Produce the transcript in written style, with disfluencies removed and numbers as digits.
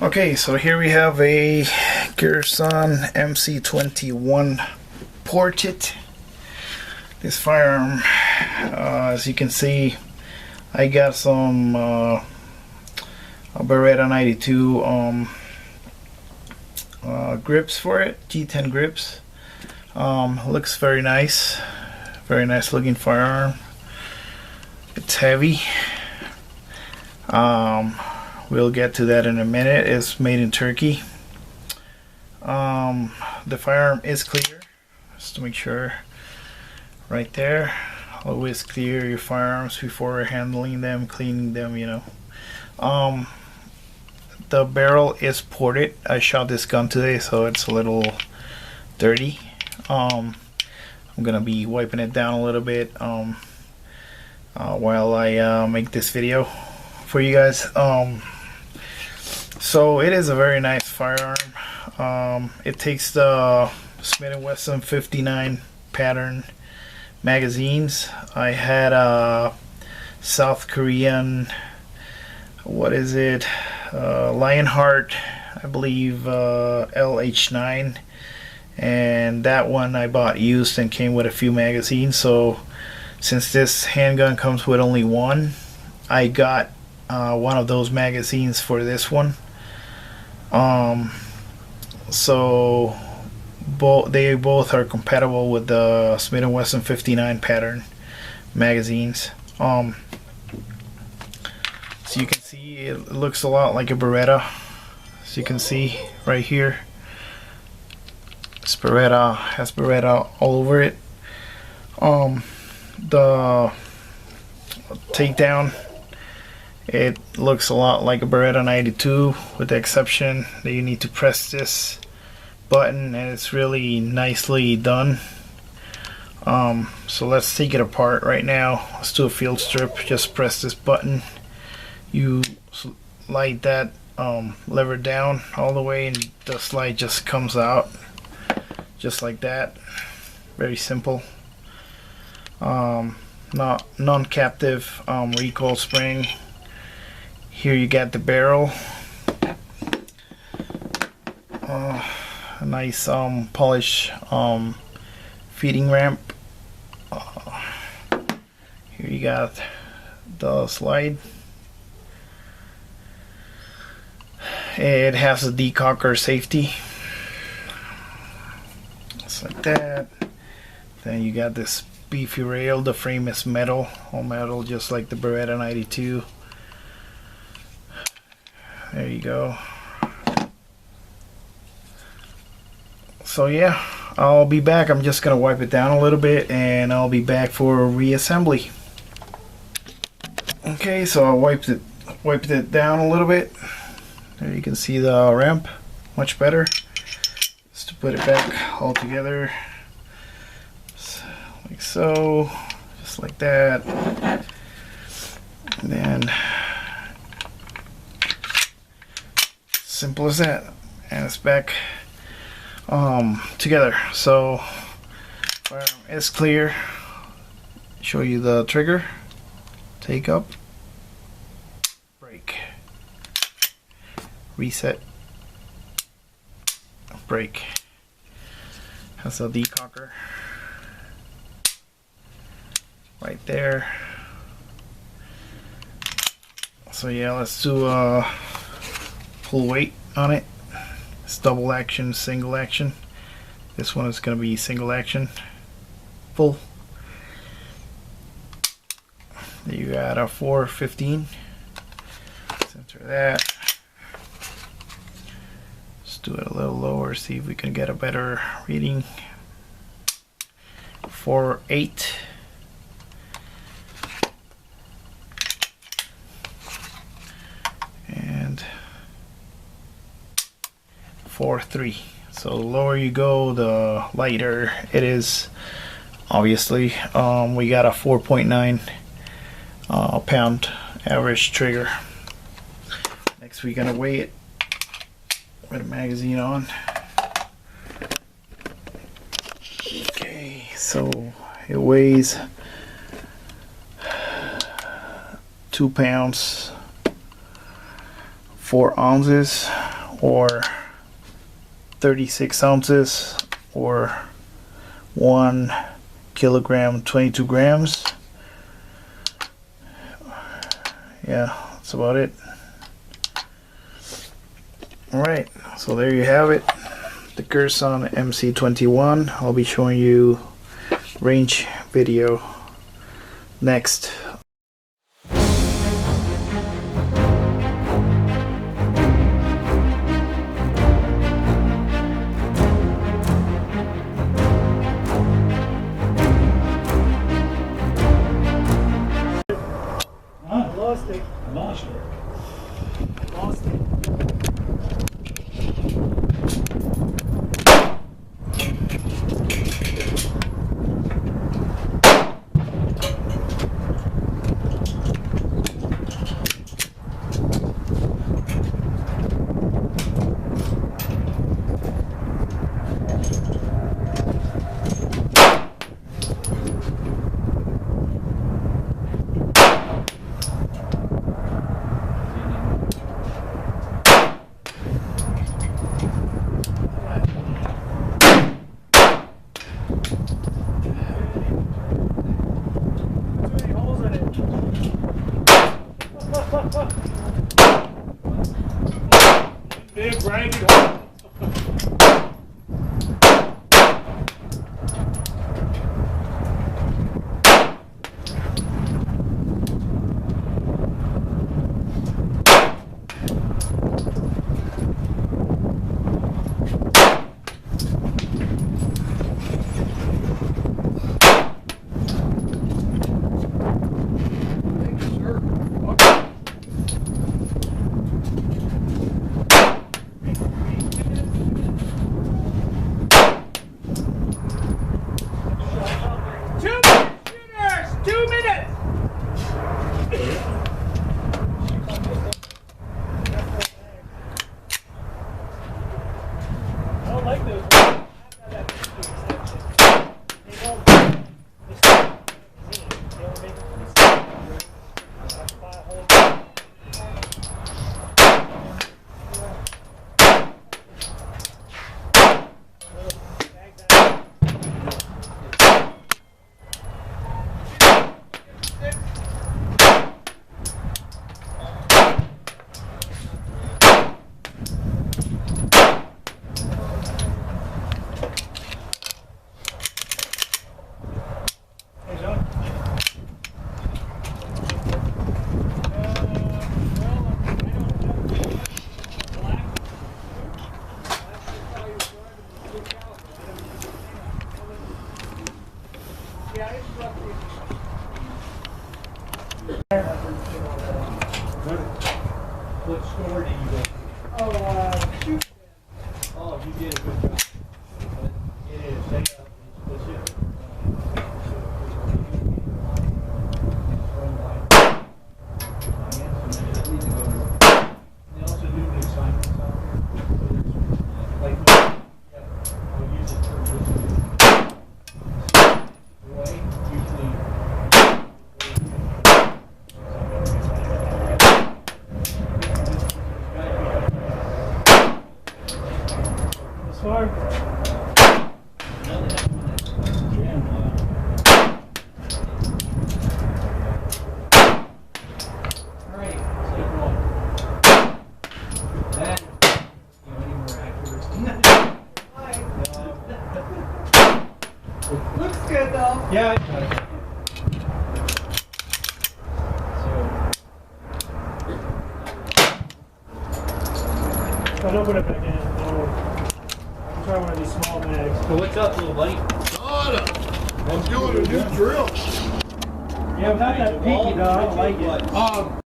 Okay, so here we have a Girsan MC21 Portrait. This firearm, as you can see, I got some Beretta 92 grips for it, G10 grips. Looks very nice looking firearm. It's heavy. We'll get to that in a minute. It's made in Turkey. The firearm is clear, just to make sure. Right there, always clear your firearms before handling them, cleaning them, you know. The barrel is ported. I shot this gun today, so it's a little dirty. I'm gonna be wiping it down a little bit while I make this video for you guys. So it is a very nice firearm. It takes the Smith & Wesson 59 pattern magazines. I had a South Korean, what is it, Lionheart, I believe, LH9, and that one I bought used and came with a few magazines. So since this handgun comes with only one, I got one of those magazines for this one. So they both are compatible with the Smith & Wesson 59 pattern magazines. So you can see it looks a lot like a Beretta. As you can see right here, it's Beretta, has Beretta all over it. The takedown, it looks a lot like a Beretta 92, with the exception that you need to press this button, and it's really nicely done. So let's take it apart right now. Let's do a field strip. Just press this button, you slide that lever down all the way, and the slide just comes out just like that. Very simple. Not non-captive recoil spring. Here you got the barrel, a nice polished feeding ramp. Here you got the slide. It has a decocker safety, just like that. Then you got this beefy rail. The frame is metal, all metal, just like the Beretta 92. There you go. So yeah, I'll be back. I'm just gonna wipe it down a little bit, and I'll be back for reassembly. Okay, so I wiped it down a little bit. There you can see the ramp much better. Just to put it back all together, like so, just like that. And then simple as that, and it's back together. So firearm is clear. Show you the trigger. Take up, break, reset, break. Has a decocker right there. So yeah, let's do full weight on it. It's double action, single action. This one is going to be single action, full. You got a 415. Center that. Let's do it a little lower, see if we can get a better reading. 4.8. And 4.3. So the lower you go, the lighter it is. Obviously, we got a 4.9 pound average trigger. Next, we're gonna weigh it with a magazine on. Okay, so it weighs 2 pounds 4 ounces or 36 ounces or 1 kilogram 22 grams. Yeah, that's about it. Alright, so there you have it, the Girsan MC21. I'll be showing you range video next. Lost it. Lost it. Big ragged hole. What store did you go to? Oh, shoot. Oh, you did a good job. But it is. They, specific. They also do the assignments out there. Like, I'll use it for way, usually. Far. Looks good though. Yeah, it does. So, I'll open it back in. Try one of these small bags. So what's up, little buddy? I'm doing a new drill. Yeah, without that pinky though, I don't like it.